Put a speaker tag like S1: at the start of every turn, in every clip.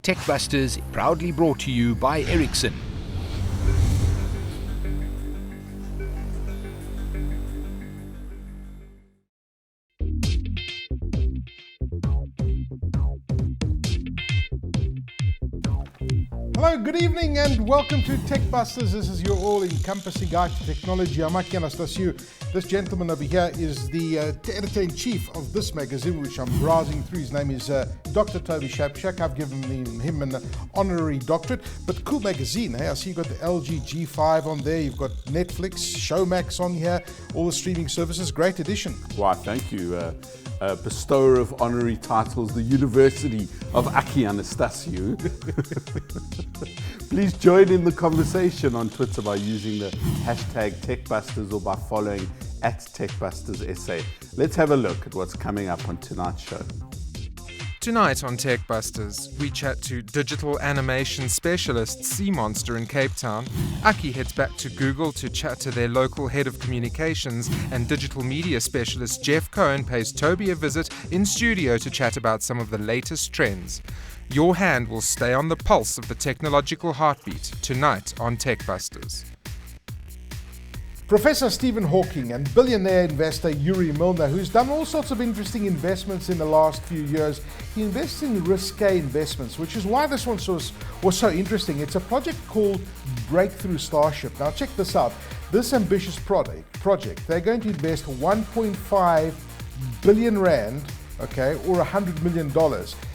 S1: TechBusters proudly brought to you by Ericsson.
S2: Hello, good evening and welcome to TechBusters. This is your all-encompassing guide to technology. I'm Aki Anastasiou. This gentleman over here is the editor-in-chief of this magazine, which I'm browsing through. His name is Dr. Toby. I've given him an honorary doctorate. But cool magazine, hey? I see you've got the LG G5 on there. You've got Netflix, Showmax on here, all the streaming services. Great edition.
S3: Why, thank you. Bestower of honorary titles, the University of Aki Anastasiou. Please join in the conversation on Twitter by using the hashtag TechBusters or by following @TechBustersSA. Let's have a look at what's coming up on tonight's show.
S4: Tonight on TechBusters, we chat to digital animation specialist Seamonster in Cape Town. Aki heads back to Google to chat to their local head of communications, and digital media specialist Geoff Cohen pays Toby a visit in studio to chat about some of the latest trends. Your hand will stay on the pulse of the technological heartbeat tonight on TechBusters.
S2: Professor Stephen Hawking and billionaire investor Yuri Milner, who's done all sorts of interesting investments in the last few years. He invests in risque investments, which is why this one was so interesting. It's a project called Breakthrough Starship. Now check this out. This ambitious project, they're going to invest 1.5 billion rand, okay, or $100 million.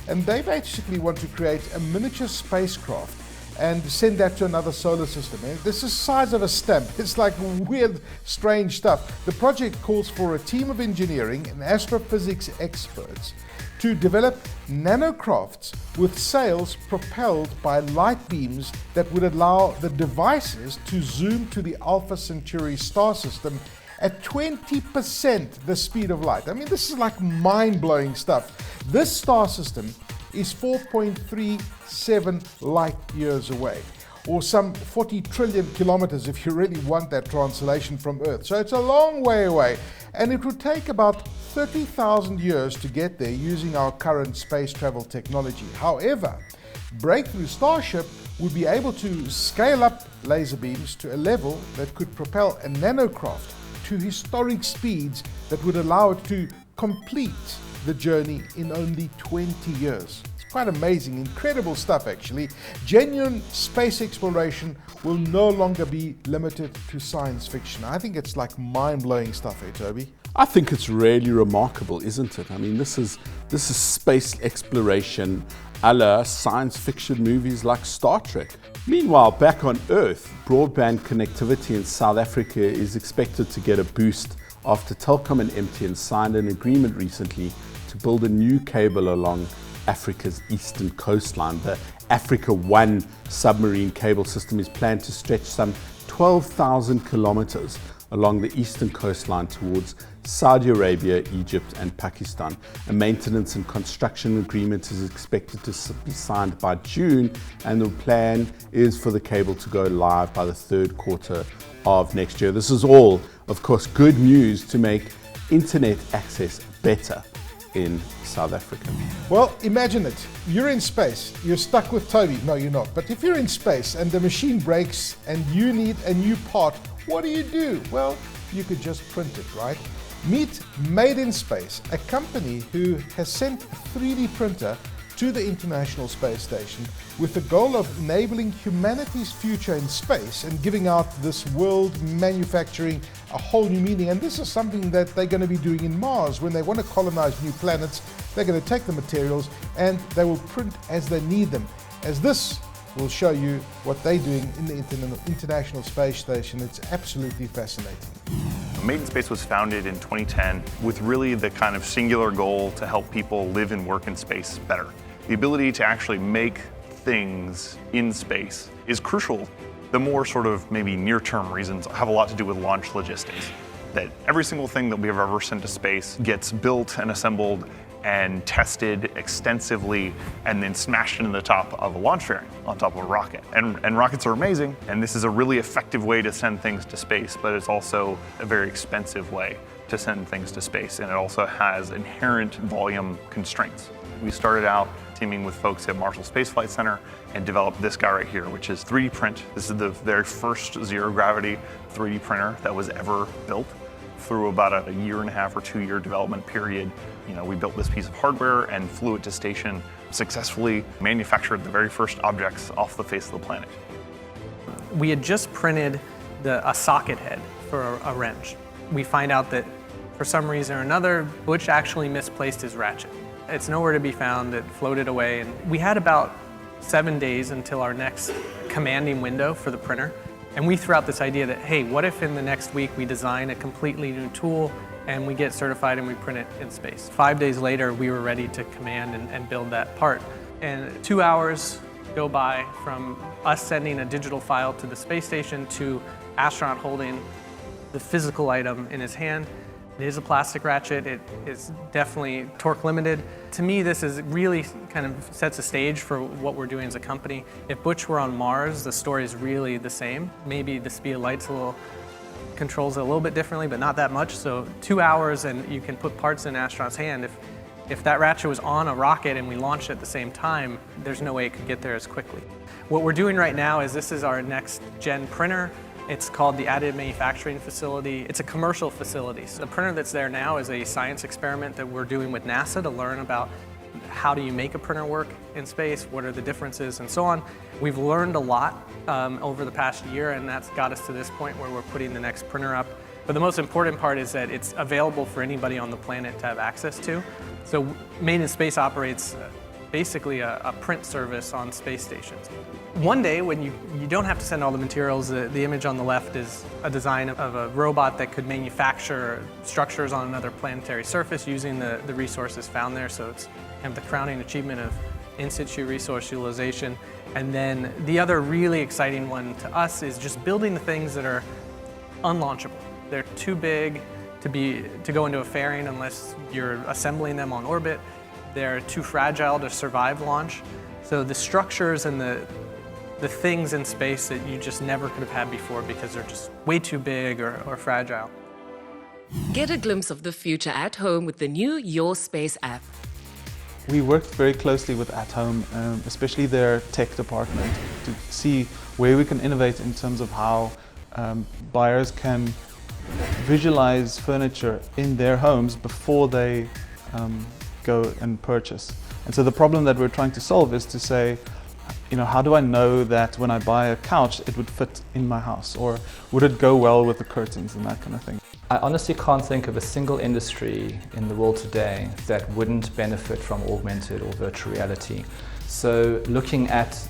S2: And they basically want to create a miniature spacecraft and send that to another solar system. And this is the size of a stamp. It's like weird, strange stuff. The project calls for a team of engineering and astrophysics experts to develop nanocrafts with sails propelled by light beams that would allow the devices to zoom to the Alpha Centauri star system at 20% the speed of light. I mean, this is like mind-blowing stuff. This star system is 4.37 light years away, or some 40 trillion kilometers if you really want that translation from Earth. So it's a long way away, and it would take about 30,000 years to get there using our current space travel technology. However, Breakthrough Starship would be able to scale up laser beams to a level that could propel a nanocraft to historic speeds that would allow it to complete the journey in only 20 years. It's quite amazing, incredible stuff actually. Genuine space exploration will no longer be limited to science fiction. I think it's like mind-blowing stuff, Toby?
S3: I think it's really remarkable, isn't it? I mean, this is space exploration a la science fiction movies like Star Trek. Meanwhile, back on Earth, broadband connectivity in South Africa is expected to get a boost after Telkom and MTN signed an agreement recently to build a new cable along Africa's eastern coastline. The Africa 1 submarine cable system is planned to stretch some 12,000 kilometers along the eastern coastline towards Saudi Arabia, Egypt and Pakistan. A maintenance and construction agreement is expected to be signed by June, and the plan is for the cable to go live by the third quarter of next year. This is all, of course, good news to make internet access better in South Africa.
S2: Well, imagine it. You're in space. You're stuck with Toby. No, you're not. But if you're in space and the machine breaks and you need a new part, what do? Well, you could just print it, right? Meet Made in Space, a company who has sent a 3D printer to the International Space Station with the goal of enabling humanity's future in space and giving out this world manufacturing a whole new meaning. And this is something that they're going to be doing in Mars. When they want to colonize new planets, they're going to take the materials and they will print as they need them. As this will show you what they're doing in the International Space Station. It's absolutely fascinating.
S5: Made in Space was founded in 2010 with really the kind of singular goal to help people live and work in space better. The ability to actually make things in space is crucial. The more sort of maybe near-term reasons have a lot to do with launch logistics. That every single thing that we have ever sent to space gets built and assembled and tested extensively and then smashed into the top of a launch fairing on top of a rocket. And rockets are amazing, and this is a really effective way to send things to space, but it's also a very expensive way to send things to space, and it also has inherent volume constraints. We started out teaming with folks at Marshall Space Flight Center, and developed this guy right here, which is 3D print. This is the very first zero-gravity 3D printer that was ever built. Through about a 1.5 or 2 year development period, we built this piece of hardware and flew it to station, successfully manufactured the very first objects off the face of the planet.
S6: We had just printed a socket head for a wrench. We find out that for some reason or another, Butch actually misplaced his ratchet. It's nowhere to be found, it floated away, and we had about 7 days until our next commanding window for the printer. And we threw out this idea that, hey, what if in the next week we design a completely new tool and we get certified and we print it in space? 5 days later, we were ready to command and build that part. And 2 hours go by from us sending a digital file to the space station to astronaut holding the physical item in his hand. It is a plastic ratchet. It is definitely torque limited. To me, this is really kind of sets a stage for what we're doing as a company. If Butch were on Mars, the story is really the same. Maybe the speed of light's controls it a little bit differently, but not that much. So 2 hours and you can put parts in an astronaut's hand. If that ratchet was on a rocket and we launched at the same time, there's no way it could get there as quickly. What we're doing right now is this is our next gen printer. It's called the Additive Manufacturing Facility. It's a commercial facility. So the printer that's there now is a science experiment that we're doing with NASA to learn about how do you make a printer work in space, what are the differences, and so on. We've learned a lot over the past year, and that's got us to this point where we're putting the next printer up. But the most important part is that it's available for anybody on the planet to have access to. So Made in Space operates basically a print service on space stations. One day when you don't have to send all the materials, the image on the left is a design of a robot that could manufacture structures on another planetary surface using the resources found there. So it's kind of the crowning achievement of in situ resource utilization. And then the other really exciting one to us is just building the things that are unlaunchable. They're too big to go into a fairing unless you're assembling them on orbit. They're too fragile to survive launch. So the structures and the things in space that you just never could have had before because they're just way too big or fragile.
S7: Get a glimpse of the future at home with the new Your Space app.
S8: We worked very closely with At Home, especially their tech department, to see where we can innovate in terms of how buyers can visualize furniture in their homes before they go and purchase. And so the problem that we're trying to solve is to say, how do I know that when I buy a couch it would fit in my house, or would it go well with the curtains and that kind of thing.
S9: I honestly can't think of a single industry in the world today that wouldn't benefit from augmented or virtual reality. So looking at,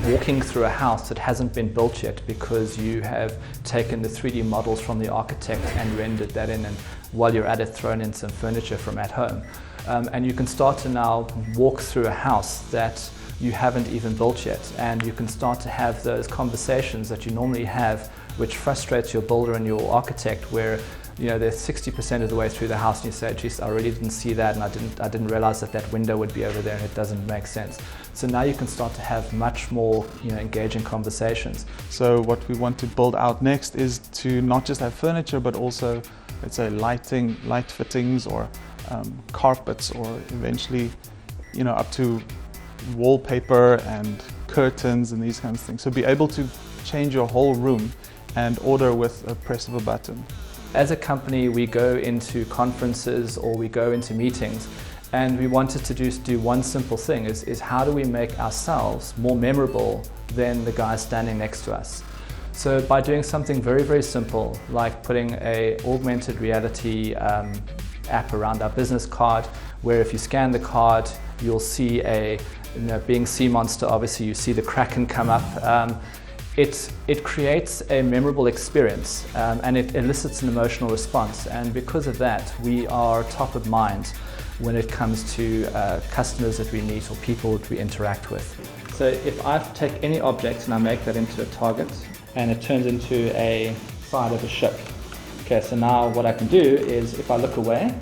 S9: walking through a house that hasn't been built yet because you have taken the 3D models from the architect and rendered that in, and while you're at it, thrown in some furniture from at home. And you can start to now walk through a house that you haven't even built yet, and you can start to have those conversations that you normally have, which frustrates your builder and your architect, where they're 60% of the way through the house and you say, geez, I really didn't see that, and I didn't realize that window would be over there and it doesn't make sense. So now you can start to have much more engaging conversations.
S8: So what we want to build out next is to not just have furniture, but also, let's say, light fittings, or carpets, or eventually up to wallpaper and curtains and these kinds of things. So be able to change your whole room and order with a press of a button.
S9: As a company, we go into conferences or we go into meetings, and we wanted to do one simple thing, is how do we make ourselves more memorable than the guy standing next to us? So by doing something very, very simple, like putting an augmented reality app around our business card, where if you scan the card, you'll see being Sea Monster, obviously you see the Kraken come up. It creates a memorable experience, and it elicits an emotional response. And because of that, we are top of mind when it comes to customers that we meet or people that we interact with. So if I take any object and I make that into a target, and it turns into a side of a ship. Okay, so now what I can do is, if I look away,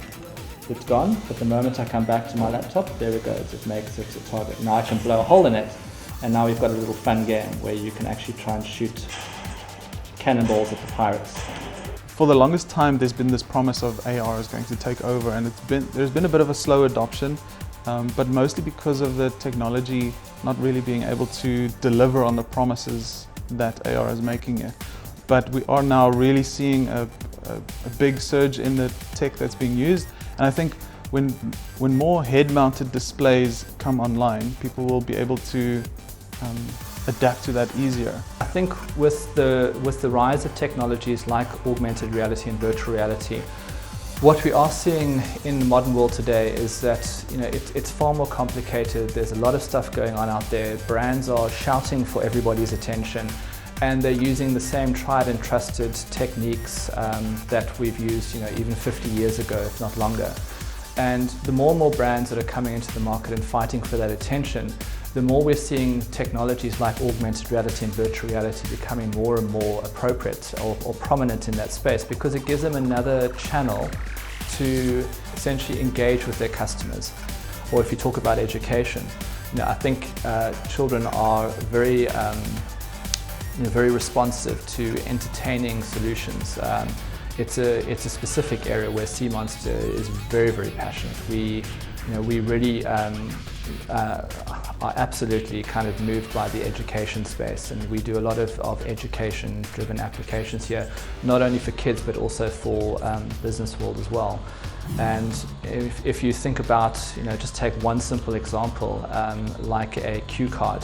S9: it's gone, but the moment I come back to my laptop, there it goes, it makes it a target. Now I can blow a hole in it, and now we've got a little fun game where you can actually try and shoot cannonballs at the pirates.
S8: For the longest time, there's been this promise of AR is going to take over, and there's been a bit of a slow adoption. but mostly because of the technology not really being able to deliver on the promises that AR is making it. But we are now really seeing a big surge in the tech that's being used, and I think when more head-mounted displays come online, people will be able to adapt to that easier.
S9: I think with the rise of technologies like augmented reality and virtual reality, what we are seeing in the modern world today is that it's far more complicated. There's a lot of stuff going on out there. Brands are shouting for everybody's attention, and they're using the same tried and trusted techniques that we've used even 50 years ago, if not longer. And the more and more brands that are coming into the market and fighting for that attention, the more we're seeing technologies like augmented reality and virtual reality becoming more and more appropriate or prominent in that space, because it gives them another channel to essentially engage with their customers. Or if you talk about education, I think children are very responsive to entertaining solutions. It's a specific area where Sea Monster is very, very passionate. We really are absolutely kind of moved by the education space, and we do a lot of education-driven applications here, not only for kids but also for business world as well. And if you think about, just take one simple example, like a cue card.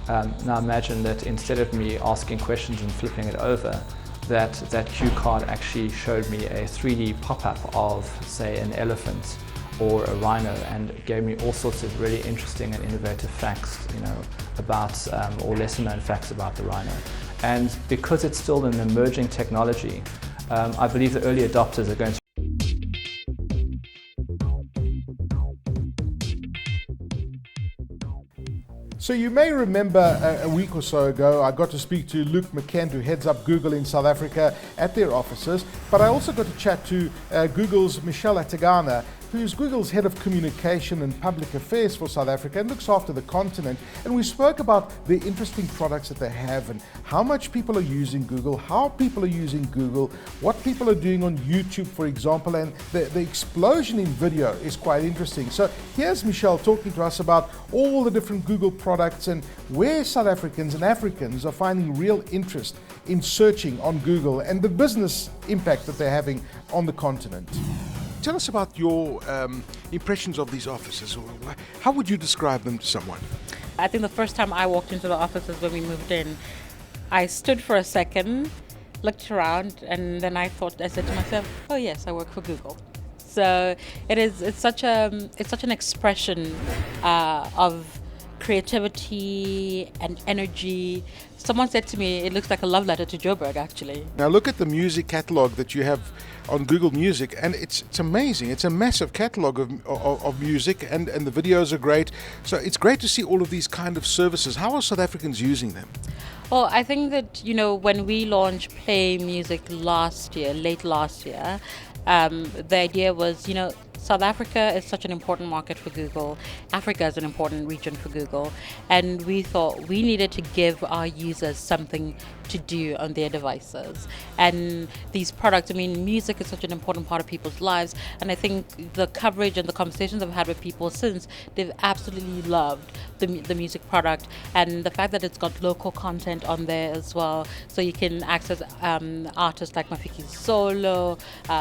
S9: Now imagine that instead of me asking questions and flipping it over, that cue card actually showed me a 3D pop-up of, say, an elephant or a rhino, and gave me all sorts of really interesting and innovative facts, about, or lesser known facts about the rhino. And because it's still an emerging technology, I believe the early adopters are going to
S2: So you may remember a week or so ago, I got to speak to Luke McKent, who heads up Google in South Africa at their offices, but I also got to chat to Google's Michelle Atagana, who's Google's head of communication and public affairs for South Africa and looks after the continent. And we spoke about the interesting products that they have and how much people are using Google, how people are using Google, what people are doing on YouTube, for example, and the explosion in video is quite interesting. So here's Michelle talking to us about all the different Google products and where South Africans and Africans are finding real interest in searching on Google and the business impact that they're having on the continent.
S10: Tell us about your impressions of these offices. How would you describe them to someone?
S11: I think the first time I walked into the offices when we moved in, I stood for a second, looked around, and then I said to myself, oh yes, I work for Google. So it's such an expression of creativity and energy. Someone said to me, it looks like a love letter to Joburg, actually.
S10: Now look at the music catalog that you have on Google Music, and it's amazing. It's a massive catalog of music, and the videos are great. So it's great to see all of these kind of services. How are South Africans using them?
S11: Well, I think that, when we launched Play Music late last year, the idea was, South Africa is such an important market for Google. Africa is an important region for Google. And we thought we needed to give our users something to do on their devices. And these products, music is such an important part of people's lives. And I think the coverage and the conversations I've had with people since, they've absolutely loved the music product. And the fact that it's got local content on there as well. So you can access artists like Mafiki Solo,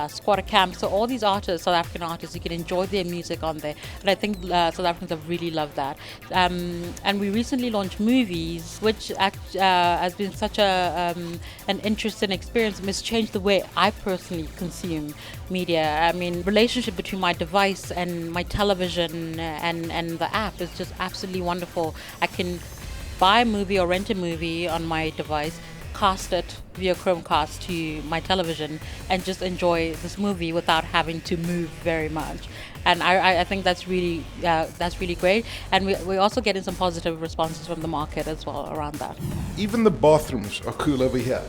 S11: Squatter Camp. So all these artists, South African artists, you can enjoy their music on there. And I think South Africans have really loved that. And we recently launched Movies, which has been such an interesting experience. It's changed the way I personally consume media. Relationship between my device and my television and the app is just absolutely wonderful. I can buy a movie or rent a movie on my device, cast it via Chromecast to my television, and just enjoy this movie without having to move very much. And I think that's really great. And we're also getting some positive responses from the market as well around that.
S10: Even the bathrooms are cool over here.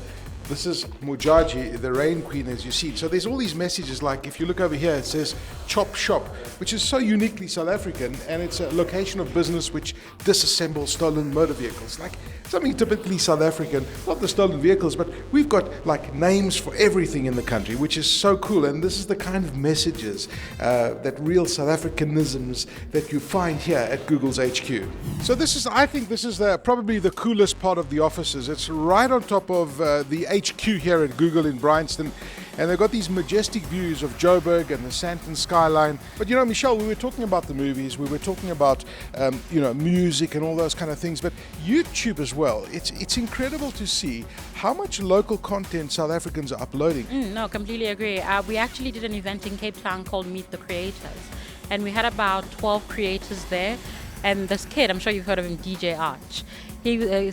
S10: This is Mujaji, the rain queen, as you see. So there's all these messages, like if you look over here, it says chop shop, which is so uniquely South African, and it's a location of business which disassembles stolen motor vehicles. Like something typically South African, not the stolen vehicles, but we've got like names for everything in the country, which is so cool. And this is the kind of messages, that real South Africanisms that you find here at Google's HQ. So I think this is probably the coolest part of the offices. It's right on top of the HQ here at Google in Bryanston, and they've got these majestic views of Joburg and the Sandton skyline. But Michelle, we were talking about the movies, we were talking about music and all those kind of things, but YouTube as well. It's incredible to see how much local content South Africans are uploading.
S11: No, completely agree. We actually did an event in Cape Town called Meet the Creators, and we had about 12 creators there. And this kid, I'm sure you've heard of him, DJ Arch.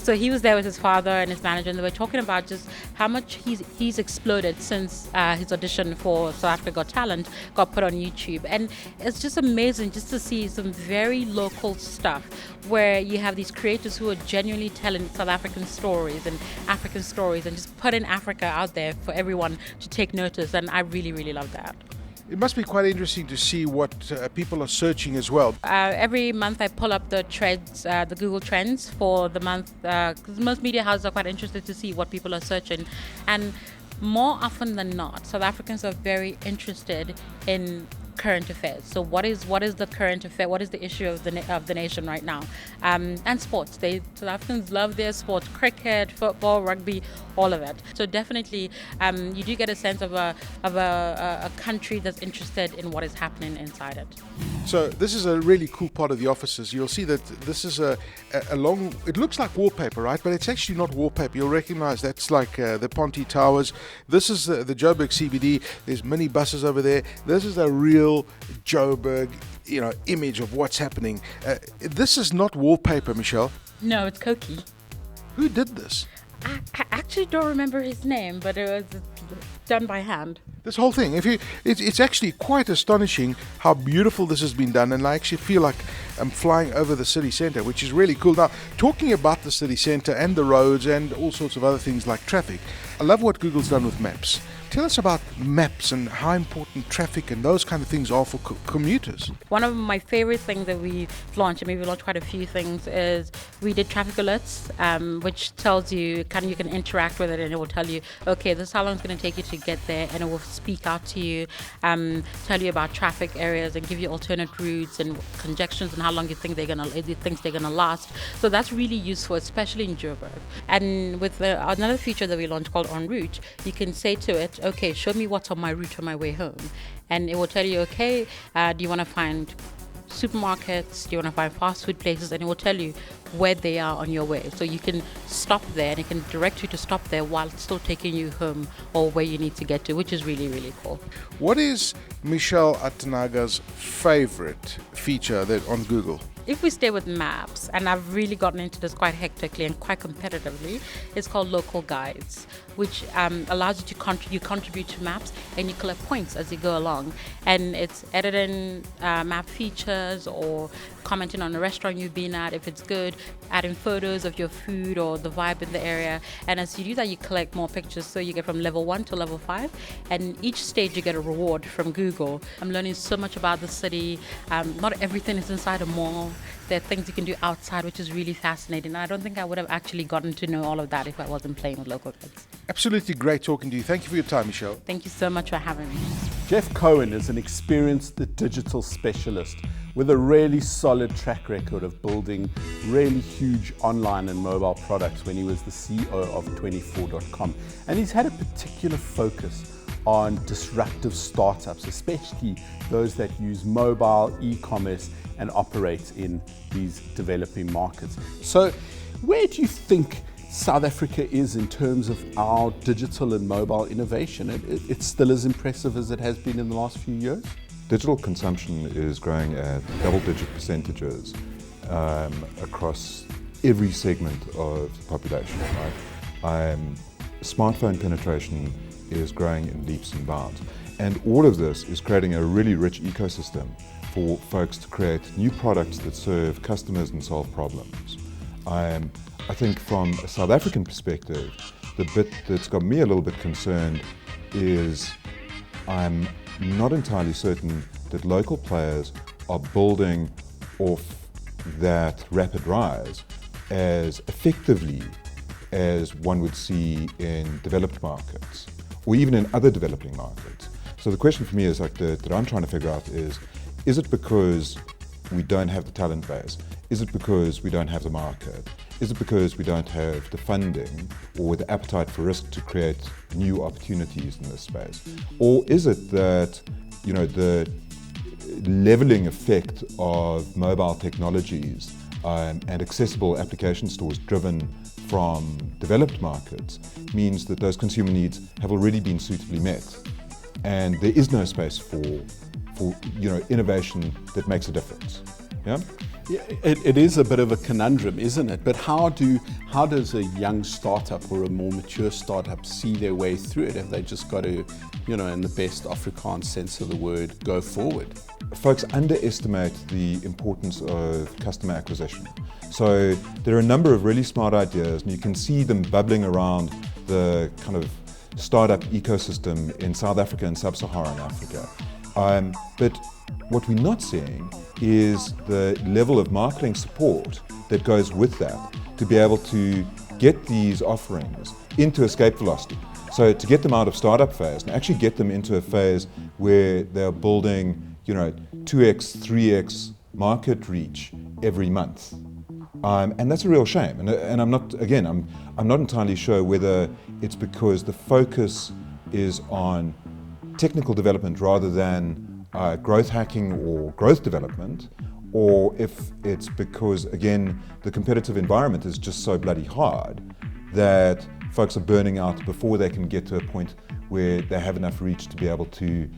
S11: So he was there with his father and his manager, and they were talking about just how much he's exploded since his audition for South Africa Got Talent got put on YouTube. And it's just amazing just to see some very local stuff where you have these creators who are genuinely telling South African stories and African stories and just putting Africa out there for everyone to take notice. And I really, really love that.
S10: It must be quite interesting to see what people are searching as well.
S11: Every month I pull up the trends, the Google Trends for the month, because most media houses are quite interested to see what people are searching. And more often than not, South Africans are very interested in current affairs. So what is the current affair? What is the issue of the nation right now? And sports. South Africans love their sports: cricket, football, rugby, all of it. So definitely, you do get a sense of a country that's interested in what is happening inside it.
S10: So this is a really cool part of the offices. You'll see that this is a long. It looks like wallpaper, right? But it's actually not wallpaper. You'll recognize that's like the Ponte Towers. This is the Joburg CBD. There's mini buses over there. This is a real Joburg, image of what's happening. This is not wallpaper, Michelle.
S11: No, it's Koki.
S10: Who did this?
S11: I actually don't remember his name, but it was done by hand.
S10: This whole thing, it's actually quite astonishing how beautiful this has been done, and I actually feel like I'm flying over the city centre, which is really cool. Now, talking about the city centre and the roads and all sorts of other things like traffic, I love what Google's done with maps. Tell us about maps and how important traffic and those kind of things are for commuters.
S11: One of my favorite things that we launched, and maybe we launched quite a few things, is we did traffic alerts, which tells you, you can interact with it, and it will tell you, okay, this is how long it's going to take you to get there, and it will speak out to you, tell you about traffic areas and give you alternate routes and congestions and how long you think they're gonna last. So that's really useful, especially in Joburg. And with another feature that we launched called En Route, you can say to it, okay, show me what's on my route on my way home. And it will tell you, okay, do you want to find supermarkets? Do you want to find fast food places? And it will tell you where they are on your way. So you can stop there, and it can direct you to stop there while still taking you home or where you need to get to, which is really, really cool.
S10: What is Michelle Atanaga's favorite feature on Google?
S11: If we stay with maps, and I've really gotten into this quite hectically and quite competitively, it's called local guides, which allows you to contribute to maps, and you collect points as you go along. And it's editing map features or commenting on a restaurant you've been at if it's good, adding photos of your food or the vibe in the area. And as you do that, you collect more pictures. So you get from level 1 to level 5, and each stage you get a reward from Google. I'm learning so much about the city. Not everything is inside a mall. There are things you can do outside, which is really fascinating. I don't think I would have actually gotten to know all of that if I wasn't playing with local kids.
S10: Absolutely great talking to you. Thank you for your time, Michelle.
S11: Thank you so much for having me.
S3: Geoff Cohen is an experienced digital specialist with a really solid track record of building really huge online and mobile products when he was the CEO of 24.com. And he's had a particular focus on disruptive startups, especially those that use mobile, e-commerce, and operate in these developing markets. So where do you think South Africa is in terms of our digital and mobile innovation? It's still as impressive as it has been in the last few years?
S12: Digital consumption is growing at double-digit percentages across every segment of the population. Right? Smartphone penetration is growing in leaps and bounds. And all of this is creating a really rich ecosystem for folks to create new products that serve customers and solve problems. I think from a South African perspective, the bit that's got me a little bit concerned is I'm not entirely certain that local players are building off that rapid rise as effectively as one would see in developed markets, or even in other developing markets. So the question for me is that I'm trying to figure out is it because we don't have the talent base? Is it because we don't have the market? Is it because we don't have the funding or the appetite for risk to create new opportunities in this space? Or is it that, the leveling effect of mobile technologies and accessible application stores driven from developed markets means that those consumer needs have already been suitably met, and there is no space for innovation that makes a difference? Yeah.
S3: Yeah, it is a bit of a conundrum, isn't it? But how does a young startup or a more mature startup see their way through it if they just got to, in the best Afrikaans sense of the word, go forward?
S12: Folks underestimate the importance of customer acquisition. So there are a number of really smart ideas, and you can see them bubbling around the kind of startup ecosystem in South Africa and sub-Saharan Africa. But what we're not seeing is the level of marketing support that goes with that to be able to get these offerings into escape velocity. So to get them out of startup phase and actually get them into a phase where they're building, 2x, 3x market reach every month. And that's a real shame. And I'm not entirely sure whether it's because the focus is on technical development rather than growth hacking or growth development, or if it's because, again, the competitive environment is just so bloody hard that folks are burning out before they can get to a point where they have enough reach to be able to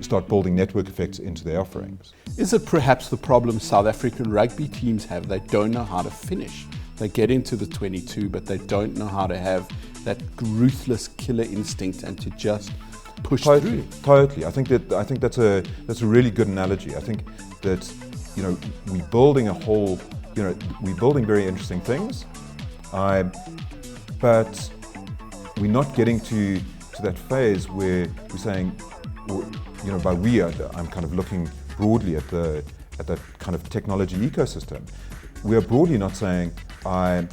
S12: start building network effects into their offerings.
S3: Is it perhaps the problem South African rugby teams have? They don't know how to finish. They get into the 22, but they don't know how to have that ruthless killer instinct and to just push through.
S12: Totally. I think that's a really good analogy. I think that we're building we're building very interesting things, but we're not getting to that phase where we're saying, by we, I'm kind of looking broadly at that kind of technology ecosystem. We are broadly not saying, I'm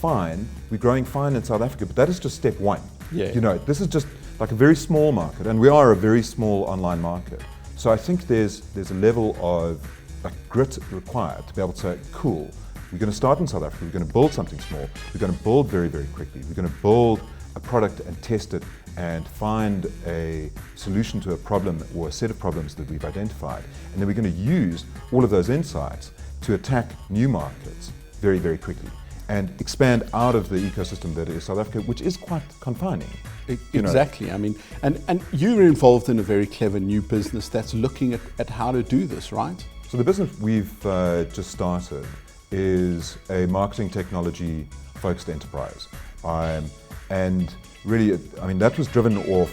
S12: fine, we're growing fine in South Africa, but that is just step one.
S3: Yeah.
S12: This is just like a very small market, and we are a very small online market. So I think there's a level of grit required to be able to say, cool, we're going to start in South Africa, we're going to build something small, we're going to build very, very quickly, we're going to build a product and test it and find a solution to a problem or a set of problems that we've identified. And then we're going to use all of those insights to attack new markets very, very quickly and expand out of the ecosystem that is South Africa, which is quite confining.
S3: Exactly. I mean, and you're involved in a very clever new business that's looking at how to do this, right?
S12: So the business we've just started is a marketing technology focused enterprise. And really, that was driven off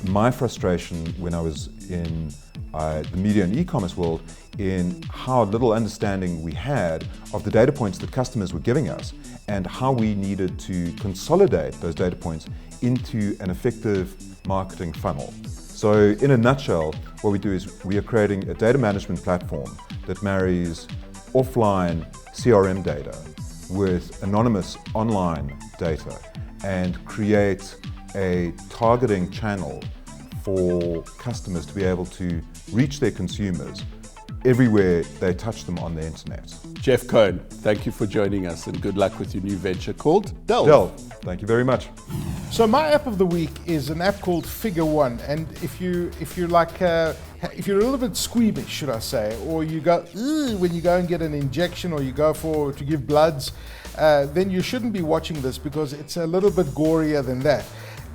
S12: my frustration when I was in the media and e-commerce world in how little understanding we had of the data points that customers were giving us and how we needed to consolidate those data points into an effective marketing funnel. So in a nutshell, what we do is we are creating a data management platform that marries offline CRM data with anonymous online data and create a targeting channel for customers to be able to reach their consumers everywhere they touch them on the internet.
S3: Geoff Cohen, thank you for joining us and good luck with your new venture called Delve.
S12: Delve, thank you very much.
S2: So my app of the week is an app called Figure One, and if you're a little bit squeamish, should I say, or you go when you go and get an injection or you go to give bloods, then you shouldn't be watching this because it's a little bit gorier than that.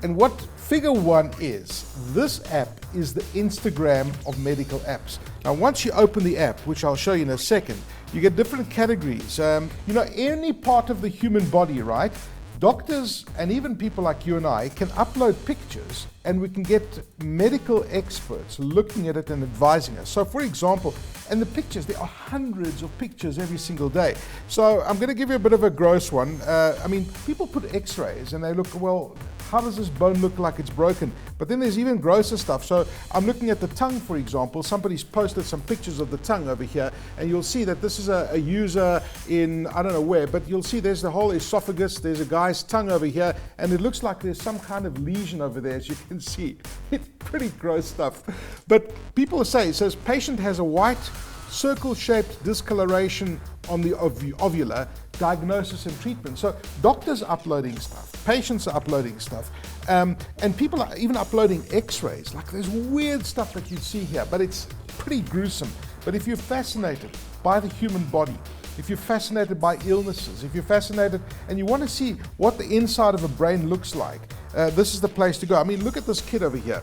S2: And what Figure One is, this app is the Instagram of medical apps. Now, once you open the app, which I'll show you in a second, you get different categories. Any part of the human body, right, doctors and even people like you and I can upload pictures and we can get medical experts looking at it and advising us. So for example, and the pictures, there are hundreds of pictures every single day. So I'm going to give you a bit of a gross one. I mean, people put x-rays and they look, well, how does this bone look like it's broken? But then there's even grosser stuff. So I'm looking at the tongue, for example. Somebody's posted some pictures of the tongue over here, and you'll see that this is a user in, I don't know where, but you'll see there's the whole esophagus, there's a guy's tongue over here, and it looks like there's some kind of lesion over there, as you can see. It's pretty gross stuff. But people say, it says, patient has a white circle-shaped discoloration on the ovula, diagnosis and treatment. So doctors are uploading stuff, patients are uploading stuff, and people are even uploading x-rays. Like there's weird stuff that you see here, but it's pretty gruesome. But if you're fascinated by the human body, if you're fascinated by illnesses, if you're fascinated and you want to see what the inside of a brain looks like, this is the place to go. I mean, look at this kid over here.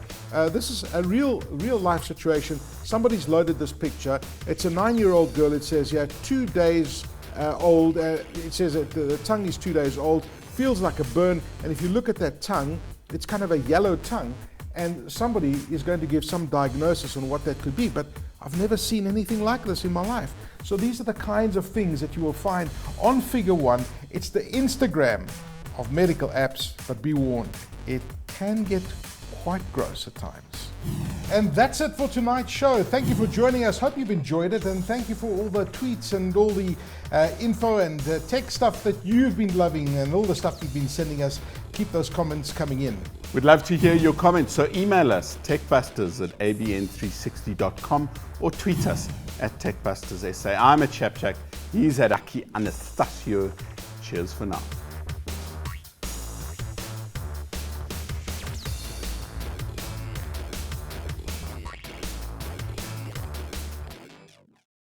S2: This is a real life situation. Somebody's loaded this picture. It's a 9-year-old girl. It says here, 2 days old. It says that the tongue is 2 days old. Feels like a burn. And if you look at that tongue, it's kind of a yellow tongue. And somebody is going to give some diagnosis on what that could be. But I've never seen anything like this in my life. So these are the kinds of things that you will find on Figure One. It's the Instagram of medical apps, but be warned, it can get quite gross at times. And that's it for tonight's show. Thank you for joining us. Hope you've enjoyed it, and thank you for all the tweets and all the info and tech stuff that you've been loving and all the stuff you've been sending us. Keep those comments coming in.
S3: We'd love to hear your comments, so email us techbusters@abn360.com or tweet us at techbusterssa. I'm at Chapchak. He's at Aki Anastasio. Cheers for now.